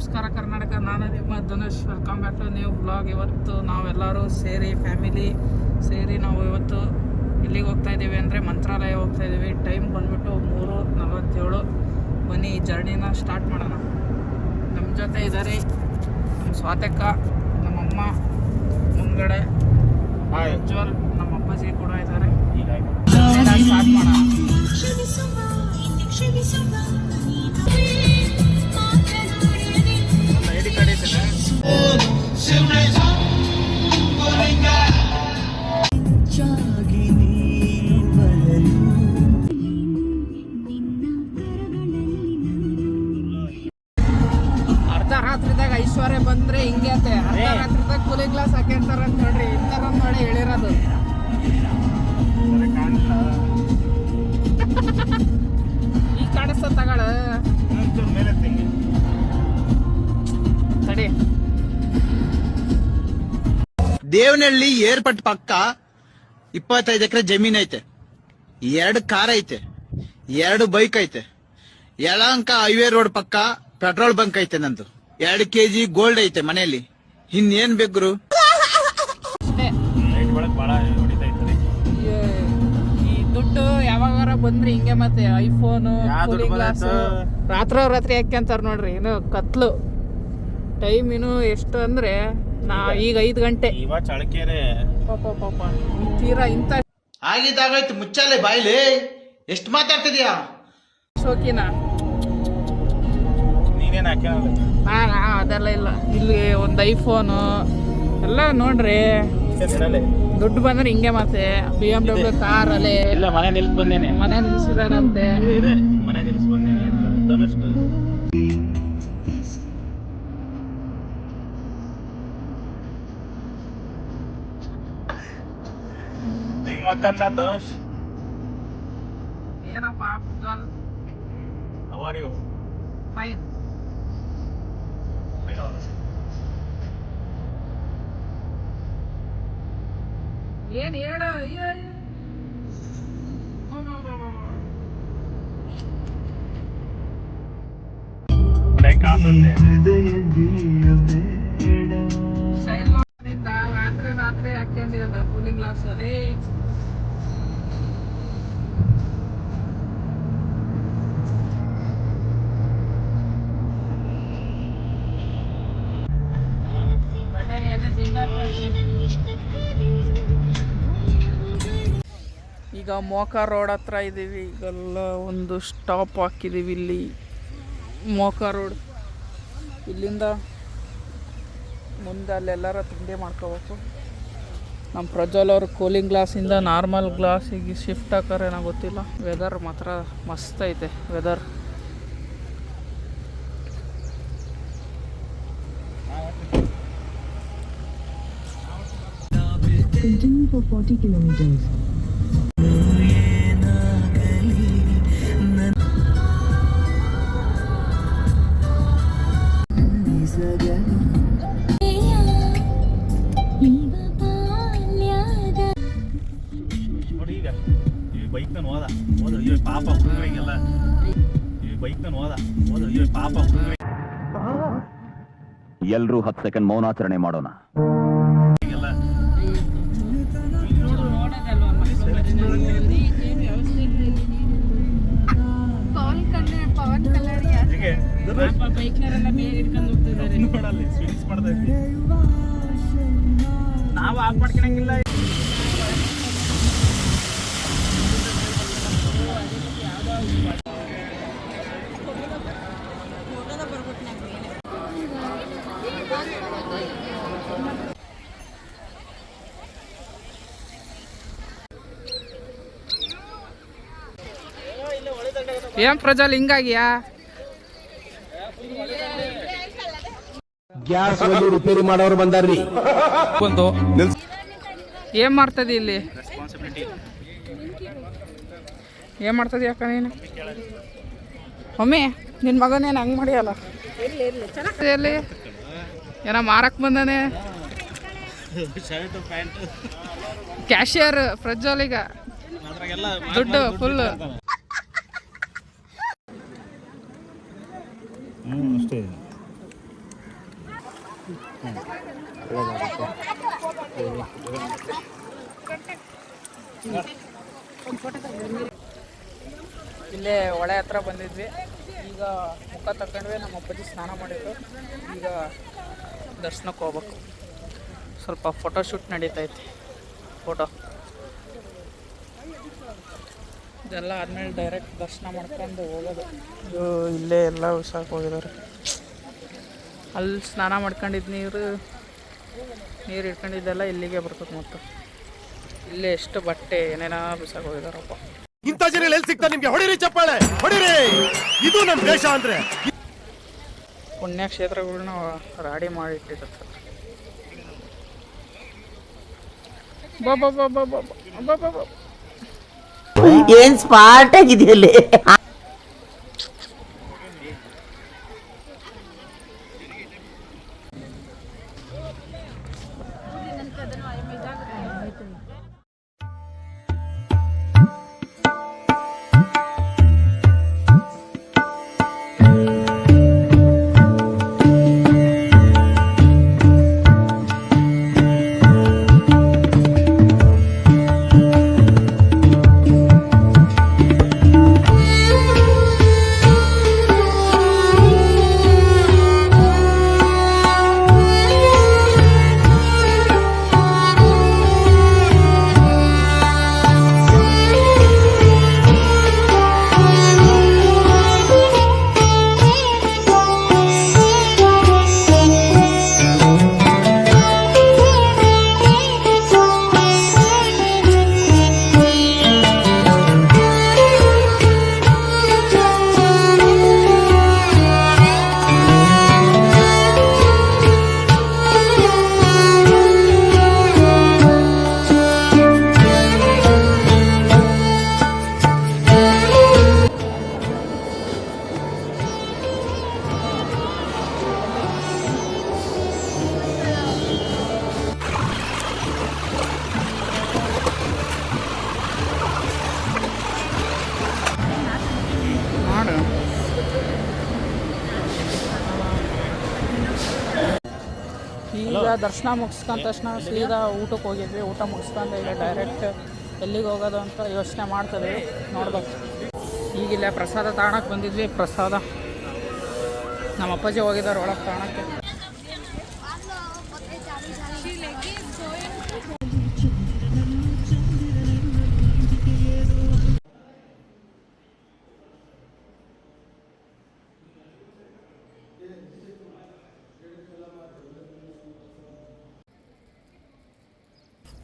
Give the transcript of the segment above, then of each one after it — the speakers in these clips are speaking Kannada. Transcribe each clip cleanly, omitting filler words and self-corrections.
ನಮಸ್ಕಾರ ಕರ್ನಾಟಕ, ನಾನು ನಿಮ್ಮ Dhanush. Welcome back to new blog. ಇವತ್ತು ನಾವೆಲ್ಲರೂ ಸೇರಿ ಫ್ಯಾಮಿಲಿ ಸೇರಿ ನಾವು ಇವತ್ತು ಎಲ್ಲಿಗೆ ಹೋಗ್ತಾ ಇದ್ದೀವಿ ಅಂದರೆ ಮಂತ್ರಾಲಯ ಹೋಗ್ತಾ ಇದ್ದೀವಿ. ಟೈಮ್ ಬಂದ್ಬಿಟ್ಟು 3:47. ಬನ್ನಿ ಈ ಜರ್ನಿನ ಸ್ಟಾರ್ಟ್ ಮಾಡೋಣ. ನಮ್ಮ ಜೊತೆ ಇದ್ದಾರೆ ನಮ್ಮ ಸ್ವಾತಕ್ಕ, ನಮ್ಮಮ್ಮ ಮುಂದ್ಗಡೆ, ಉಜ್ವಲ್, ನಮ್ಮ ಅಪ್ಪಾಜಿ ಕೂಡ ಇದ್ದಾರೆ. ಸ್ಟಾರ್ಟ್ ಮಾಡೋಣ. ಅರ್ಧ ರಾತ್ರಿದಾಗ ಐಶ್ವರ್ಯ ಬಂದ್ರೆ ಹಿಂಗೆ ಅರ್ಧ ರಾತ್ರಿದಾಗ ಕೂಲಿಂಗ್ ಗ್ಲಾಸ್ ಹಾಕ್ಯಂತಾರ ಅಂತ ನೋಡ್ರಿ. ಇಂಥರ ನೋಡಿ ಹೇಳಿರೋದು. ಈಗ ಕಾಣಿಸ್ತ ತಗಳ ತಡಿ. ದೇವನಹಳ್ಳಿ ಏರ್ಪೋರ್ಟ್ ಪಕ್ಕ 25 ಎಕರೆ ಜಮೀನ್ ಐತೆ, 2 ಕಾರ್ ಐತೆ, 2 ಬೈಕ್ ಐತೆ. ಯಲಹಂಕ ಹೈವೇ ರೋಡ್ ಪಕ್ಕ ಪೆಟ್ರೋಲ್ ಬಂಕ್ ಐತೆ. ನಂದು 2 kg ಗೋಲ್ಡ್ ಐತೆ ಮನೆಯಲ್ಲಿ. ಇನ್ನೇನ್ ಬೇಕ್ರು? ಈ ದುಡ್ಡು ಯಾವಾಗಾರ ಬಂದ್ರೆ ಹಿಂಗೆ. ಮತ್ತೆ ಐಫೋನು, ಕೂಲಿಂಗ್ ಗ್ಲಾಸ್ ರಾತ್ರಿ ಹಾಕ್ಯಂತಾರ ನೋಡ್ರಿ. ಇನ್ನು ಕತ್ಲು ಟೈಮ್ ಇನ್ನು ಎಷ್ಟು ಅಂದ್ರೆ ಈಗ 5 ಗಂಟೆ. ಪಾಪ ತೀರಾ ಇಂತ ಆಗಿದ್ದಾಗಾಯ್ತು. ಮುಚ್ಚಾಲೆ ಬಾಯ್ಲಿ, ಎಷ್ಟು ಮಾತಾಡ್ತಿದ್ಯಾ? ಶೋಕಿನ ಅದೆಲ್ಲ ಇಲ್ಲ. ಇಲ್ಲಿ ಒಂದು ಐಫೋನು ಎಲ್ಲ ನೋಡ್ರಿ. ದುಡ್ಡು ಬಂದ್ರೆ ಹಿಂಗೆ. ಮತ್ತೆ BMW ಕಾರಲ್ಲಿ ಮನೆ ನಿಲ್ಸಿದಾರಂತೆ. ಏನಪ್ಪಾ How are you? Fine. ಏನ್ ಹೇಳ. ರಾತ್ರಿ ಹಾಕೊಂಡಿರೋದ ಕೂಲಿಂಗ್ ಗ್ಲಾಸ್. ಈಗ ಮೋಕ ರೋಡ್ ಹತ್ರ ಇದ್ದೀವಿ. ಈಗೆಲ್ಲ ಒಂದು ಸ್ಟಾಪ್ ಹಾಕಿದ್ದೀವಿ ಇಲ್ಲಿ. ಮೋಕ ರೋಡ್ ಇಲ್ಲಿಂದ ಮುಂದೆ ಅಲ್ಲೆಲ್ಲರ ತಿಂಡಿ ಮಾಡ್ಕೋಬೇಕು. ನಮ್ಮ ಪ್ರಜ್ವಲ್ ಅವರು ಕೂಲಿಂಗ್ ಗ್ಲಾಸಿಂದ ನಾರ್ಮಲ್ ಗ್ಲಾಸಿಗೆ ಶಿಫ್ಟ್ ಹಾಕಾರೇನೋ ಗೊತ್ತಿಲ್ಲ. ವೆದರ್ ಮಾತ್ರ ಮಸ್ತ್ ಐತೆ. Weather Continue for 40 kilometers. ಎಲ್ರೂ 10 ಸೆಕೆಂಡ್ ಮೌನಾಚರಣೆ ಮಾಡೋಣ. ನಾವು ಆಫ್ ಮಾಡ್ಕೊಳಂಗಿಲ್ಲ. ಏನ್ ಪ್ರಜ್ವಲ್ ಹಿಂಗಾಗಿಯಾ? ಗ್ಯಾಸ್ ರಿಪೇರಿ ಮಾಡೋರು ಬಂದಾರ್ರಿ. ಏನ್ ಮಾಡ್ತದಿ ಇಲ್ಲಿ? ಏನ್ ಮಾಡ್ತದಿ ಅಕ್ಕ ನೀನು? ಒಮ್ಮೆ ನಿನ್ ಮಗನೇನು ಹಂಗ್ ಮಾಡಿಯಲ್ಲ. ಎಲ್ಲಿ ಏನ ಮಾರಕ್ ಬಂದಾನೆ? ಕ್ಯಾಶಿಯರ್ ಪ್ರಜ್ವಲ್ ಈಗ ದುಡ್ಡು ಫುಲ್. ಅಷ್ಟೇ ಇಲ್ಲೇ ಹೊಳೆ ಹತ್ರ ಬಂದಿದ್ವಿ. ಈಗ ಮುಖ ತಗೊಂಡ್ವಿ, ನಮ್ಮ ಅಪ್ಪಾಜಿ ಸ್ನಾನ ಮಾಡಿದ್ರು. ಈಗ ದರ್ಶನಕ್ಕೆ ಹೋಗ್ಬೇಕು. ಸ್ವಲ್ಪ ಫೋಟೋಶೂಟ್ ನಡೀತೈತೆ. ಫೋಟೋ ಇದೆಲ್ಲ ಆದಮೇಲೆ ಡೈರೆಕ್ಟ್ ದರ್ಶನ ಮಾಡ್ಕೊಂಡು ಹೋಗೋದು. ಇಲ್ಲೇ ಎಲ್ಲ ಉಸಾಕ್ ಹೋಗಿದ್ದಾರೆ. ಅಲ್ಲಿ ಸ್ನಾನ ಮಾಡ್ಕೊಂಡಿದ್ದು ನೀರು ಇಟ್ಕೊಂಡಿದ್ದೆಲ್ಲ ಇಲ್ಲಿಗೆ ಬರ್ತದೆ. ಮತ್ತು ಇಲ್ಲೇ ಎಷ್ಟು ಬಟ್ಟೆ ಏನೇನೋ ಬಿಸಾಕ್ ಹೋಗಿದಾರಪ್ಪ. ಇಂಥ ಜನ ಎಲ್ಲಿ ಸಿಗ್ತಾರೆ ನಿಮ್ಗೆ? ಹೊಡಿರಿ ಚಪ್ಪಾಳೆ, ಹೊಡಿರಿ. ಇದು ನಮ್ಮ ದೇಶ ಅಂದ್ರೆ. ಪುಣ್ಯಕ್ಷೇತ್ರಗಳನ್ನ ರಾಡಿ ಮಾಡಿಟ್ಟಿರುತ್ತೆ. ಏನ್ ಸ್ಮಾರ್ಟ್ ಆಗಿದೆಯಲ್ಲಿ. ಈಗ ದರ್ಶನ ಮುಗಿಸ್ಕೊಂಡ ತಕ್ಷಣ ಸೀದಾ ಊಟಕ್ಕೆ ಹೋಗಿದ್ವಿ. ಊಟ ಮುಗಿಸ್ಕೊಂಡು ಈಗ ಡೈರೆಕ್ಟ್ ಎಲ್ಲಿಗೆ ಹೋಗೋದು ಅಂತ ಯೋಚನೆ ಮಾಡ್ತಿದ್ವಿ. ನೋಡ್ಬೇಕು. ಈಗಿಲ್ಲ ಪ್ರಸಾದ ತಗೊಳಕ್ಕೆ ಬಂದಿದ್ವಿ. ಪ್ರಸಾದ ನಮ್ಮ ಅಪ್ಪಾಜಿ ಹೋಗಿದ್ದಾರೆ ಒಳಗೆ ತಗೊಳಕ್ಕೆ.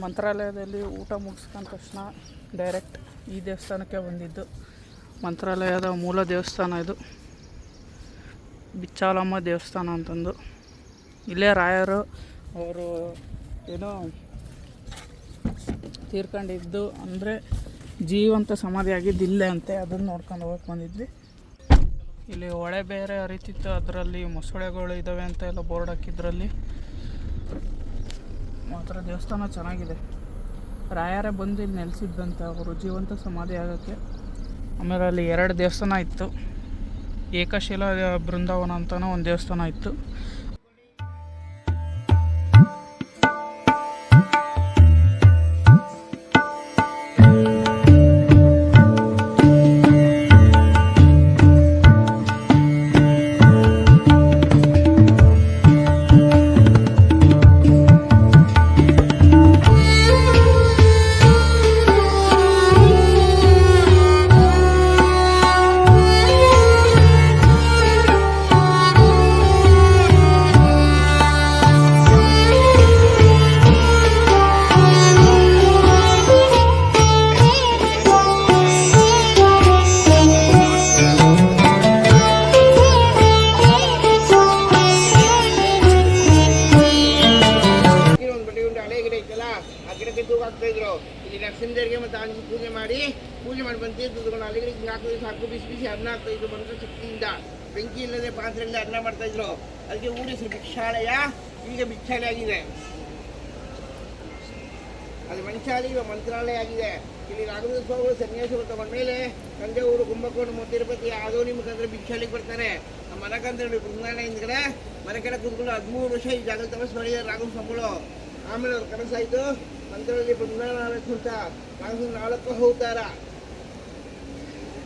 ಮಂತ್ರಾಲಯದಲ್ಲಿ ಊಟ ಮುಗಿಸ್ಕೊಂಡ ತಕ್ಷಣ ಡೈರೆಕ್ಟ್ ಈ ದೇವಸ್ಥಾನಕ್ಕೆ ಬಂದಿದ್ದು. ಮಂತ್ರಾಲಯದ ಮೂಲ ದೇವಸ್ಥಾನ ಇದು, ಬಿಚ್ಚಾಲಮ್ಮ ದೇವಸ್ಥಾನ ಅಂತಂದು. ಇಲ್ಲೇ ರಾಯರು ಅವರು ಏನೋ ತೀರ್ಕೊಂಡಿದ್ದು ಅಂದರೆ ಜೀವಂತ ಸಮಾಧಿ ಆಗಿದ್ದು ಇಲ್ಲೇ ಅಂತೆ. ಅದನ್ನು ನೋಡ್ಕೊಂಡು ಹೋಗಕ್ಕೆ ಬಂದಿದ್ವಿ. ಇಲ್ಲಿ ಹೊಳೆ ಬೇರೆ ಹರಿತಿತ್ತು, ಅದರಲ್ಲಿ ಮೊಸಳೆಗಳು ಇದ್ದಾವೆ ಅಂತ ಎಲ್ಲ ಬೋರ್ಡ್ ಹಾಕಿದ್ರಲ್ಲಿ. ಮಾತ್ರ ದೇವಸ್ಥಾನ ಚೆನ್ನಾಗಿದೆ. ರಾಯರೇ ಬಂದು ಇಲ್ಲಿ ನೆಲೆಸಿದ್ದಂತೆ ಅವರು ಜೀವಂತ ಸಮಾಧಿ ಆಗೋಕ್ಕೆ. ಆಮೇಲೆ ಅಲ್ಲಿ 2 ದೇವಸ್ಥಾನ ಇತ್ತು. ಏಕಶಿಲಾ ಬೃಂದಾವನ ಅಂತಲೂ ಒಂದು ದೇವಸ್ಥಾನ ಇತ್ತು. ಇಲ್ಲಿ ನರಸಿಂಹದೇವರಿಗೆ ಮತ್ತು ಆಂಜಿ ಪೂಜೆ ಮಾಡಿ ಬಂದು ತೀರ್ಕೊಂಡು ಅಲ್ಲಿಗೆ 4 ದಿವಸ ಹಾಕು ಬಿಸಿ ಅನ್ನ ಆಗ್ತಾಯಿದ್ರು. ಮಂತ್ರ ಶಕ್ತಿಯಿಂದ ಬೆಂಕಿ ಇಲ್ಲದೆ ಪಾತ್ರೆಯಿಂದ ಅನ್ನ ಮಾಡ್ತಾಯಿದ್ರು. ಅದಕ್ಕೆ ಊರ ಹೆಸರು ಭಿಕ್ಷಾಲಯ. ಈಗ ಭಿಕ್ಷಾಲಯ ಆಗಿದೆ. ಅದು ಮಂಚಾಲಯ, ಇವಾಗ ಮಂತ್ರಾಲಯ ಆಗಿದೆ. ಇಲ್ಲಿ ರಾಘವೇಂದ್ರ ಸ್ವಾಮಿಗಳು ಸನ್ಯಾಸಿಗಳು ತಗೊಂಡ್ಮೇಲೆ ತಂಜಾವೂರು ಕುಂಭಕೋಣ ತಿರುಪತಿ ಯಾವುದೋ ನಿಮ್ಗಂದ್ರೆ ಭಿಕ್ಷಾಲಿಗೆ ಬರ್ತಾರೆ ನಮ್ಮ ಮನಕಂದ್ರೆ ಬೃಂದಾವನ ಹಿಂದ್ಗಡೆ ಮನೆ ಕಡೆ ಕೂತ್ಕೊಂಡು 13 ವರ್ಷ ಈ ಜಾಗದಲ್ಲಿ ತಪಸ್ ಮಾಡಿದ್ದಾರೆ ರಾಘವೇಂದ್ರ ಸ್ವಾಮಿಗಳು. ಆಮೇಲೆ ಅವ್ರ ಕನಸಾಯ್ತು ಮಂತ್ರದಲ್ಲಿ ಬೃಂದಾವನ ಆಗಬೇಕು ಅಂತ ರಾಘವೇಂದ್ರ 4 ಹೋಗ್ತಾರ.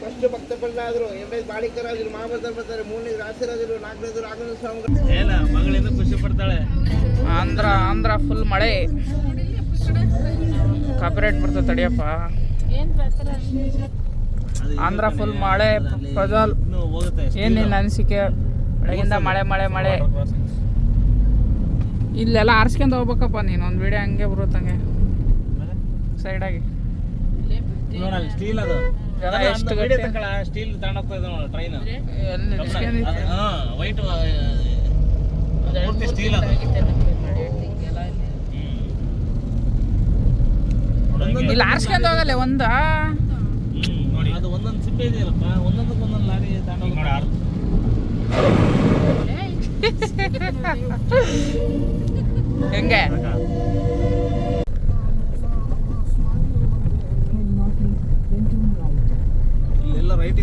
ಫಸ್ಟ್ ಭಕ್ತ ಪ್ರಹ್ಲಾದರು, 2ನೇದು ಬಾಳಿಕರಾಜರು, ಮಹಾಭದ್ರ ಬರ್ತಾರೆ, 3ನೇದು ರಾಸರಾಜರು, 4ನೇದು ರಾಘವೇಂದ್ರ ಸ್ವಾಮಿಗಳು. ಮಗಳಿಂದ ಖುಷಿ ಪಡ್ತಾಳೆ. ಆಂಧ್ರ ಫುಲ್ ಮಳೆ. ಕಾಪಿರೈಟ್ ಬರ್ತದೆ ತಡಿಯಪ್ಪ. ಆಂಧ್ರ ಫುಲ್ ಮಳೆ. ಪ್ರಜ್ವಲ್, ಏನ್ ನಿನ್ನ ಅನಿಸಿಕೆ? ಬೆಳಗಿಂದ ಮಳೆ ಮಳೆ ಮಳೆ. ಇಲ್ಲೆಲ್ಲ ಆರಿಸ್ಕೊಂಡು ಹೋಗ್ಬೇಕಪ್ಪ ನೀನು. ಒಂದು ವಿಡಿಯೋ ಹಂಗೆ ಬರುತ್ತಂಗೆ ಸೈಡಾಗಿ. ಸ್ಟೀಲ್ ಅದು ಎಷ್ಟು ಗಂಟೆ ಸ್ಟೀಲ್ ತಗೊಂಡೋಗ್ತಾ ಇದೆ ನೋಡಿ ಟ್ರೈನ್. ಎಲ್ಲಿ ನಿಲ್ಸ್ಕೊಂಡಿದ್ದೆ? ವೈಟ್ ಸ್ಟೀಲ್ ಅದು. ಇಲ್ಲಿ ಆರಿಸ್ಕೊಂಡು ಹೋಗಲ್ಲ ಒಂದ ನೋಡಿ, ಅದು ಒಂದೊಂದು ಸಿಪ್ಪೆ ಇದೆಯಲ್ಲಪ್ಪ, ಒಂದೊಂದಕ್ಕೆ ಒಂದೊಂದು ಲಾರಿ ತಗೊಂಡೋಗಿ ನೋಡಿ. ಹೆಂಗೆ Head northeast, then turn right. ಇಲ್ಲೆಲ್ಲ ರೈಟ್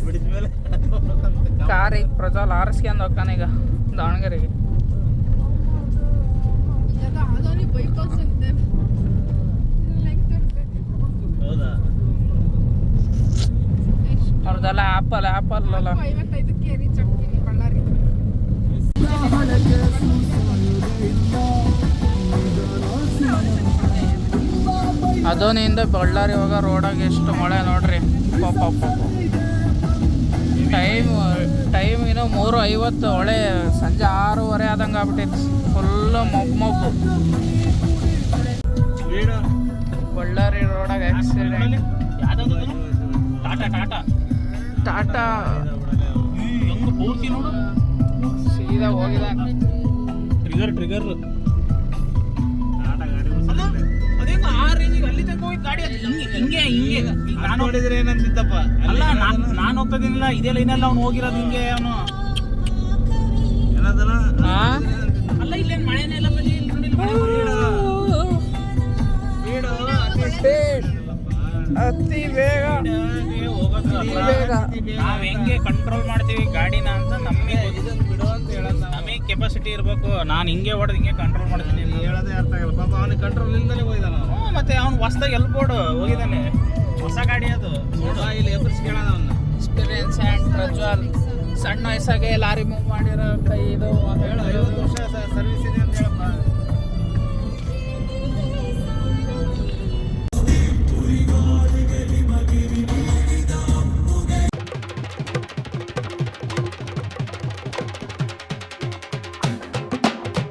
ಬಿಡಿದ್ಮೇಲೆ ಕಾರ್ ಐತಿ. ಪ್ರಜ್ವಲ್ ಆರಿಸ್ಕೊಂಡು ಹೋಗ್ತಾನೆ ಈಗ ದಾವಣಗೆರೆಗೆ. ಹೌದಾ? ಅವ್ರದ್ದೆಲ್ಲ ಆಪಲ್ ಅಲ್ಲ. ಅದೋನಿಂದ ಬಳ್ಳಾರಿ ಹೋಗೋ ರೋಡಾಗ ಎಷ್ಟು ಮಳೆ ನೋಡ್ರಿ. ಪಾಪ ಟೈಮ್ ಇನ್ನೂ 3:50. ಒಳ್ಳೆ ಸಂಜೆ 6:30 ಆದಂಗೆ ಆಗ್ಬಿಟ್ಟೈತಿ. ಫುಲ್ಲು ಮೊಬ್ಬು. ಬಳ್ಳಾರಿ ರೋಡಾಗ ಆಕ್ಸಿಡೆಂಟ್. ಟಾಟಾ ಹೆಂಗ ಪೂರ್ತಿ ನೋಡು, ಸೀದಾ ಹೋಗಿದಾನೆ. ಟ್ರಿಗರ್ ಅದೇಂಗ ಆ ರೇಂಜಿಗೆ ಅಲ್ಲಿ ತನಕ ಹೋಗಿ ಗಾಡಿ ಹಿಂಗೆ ನಾನು ನೋಡಿದ್ರೆ ಏನಂತಿದ್ದಪ್ಪ. ಅಲ್ಲ ನಾನು ಹೋಗ್ತದಿಲ್ಲ, ಇದೇ ಲೈನಲ್ಲಿ ಅವ್ನು ಹೋಗಿರೋದು ಹಿಂಗೆ. ಅವನು ಅಲ್ಲ ಇಲ್ಲೇನು ಮಳೆನೇ ಇಲ್ಲ ಬರೀ ಇಲ್ಲಿ ಅತಿ ಬೇಗ ನಾವ್ ಹೆಂಗೆ ಕಂಟ್ರೋಲ್ ಮಾಡ್ತೀವಿ ಗಾಡಿನ ಅಂತ ನಮಗೆ ನಮಗೆ ಕೆಪಾಸಿಟಿ ಇರಬೇಕು. ನಾನು ಹಿಂಗೆ ಹೊಡೆದು ಹಿಂಗೆ ಕಂಟ್ರೋಲ್ ಮಾಡ್ತೀನಿ ಹೇಳೋದೇ ಅರ್ಥ ಆಗಲ್ಲ. ಪಾಪ ಅವನಿಗೆ ಕಂಟ್ರೋಲ್ ಇಲ್ದಲೇ ಹೋಗಿದ್ದಾನ. ಮತ್ತೆ ಅವ್ನು ಹೊಸದಾಗಿ ಎಲ್ಬೋರ್ಡ್ ಹೋಗಿದ್ದಾನೆ, ಹೊಸ ಗಾಡಿ ಅದು. ಇಲ್ಲಿ ಎಬ್ಬರಿಸಿ ಕೇಳೋಣ ಅವನ್ನ. ಎಕ್ಸ್ಪೀರಿಯನ್ಸ್ ಆ್ಯಂಡ್ ಪ್ರಜ್ವಲ್ ಸಣ್ಣ ವಯಸ್ಸಾಗೆ ಲಾರಿ ಮೂವ್ ಮಾಡಿರೋ ಕೈ ಇದು. 50 ವರ್ಷ ಸರ್ವಿಸ್ ಇದೆ ಅಂತ ಹೇಳಪ್ಪ.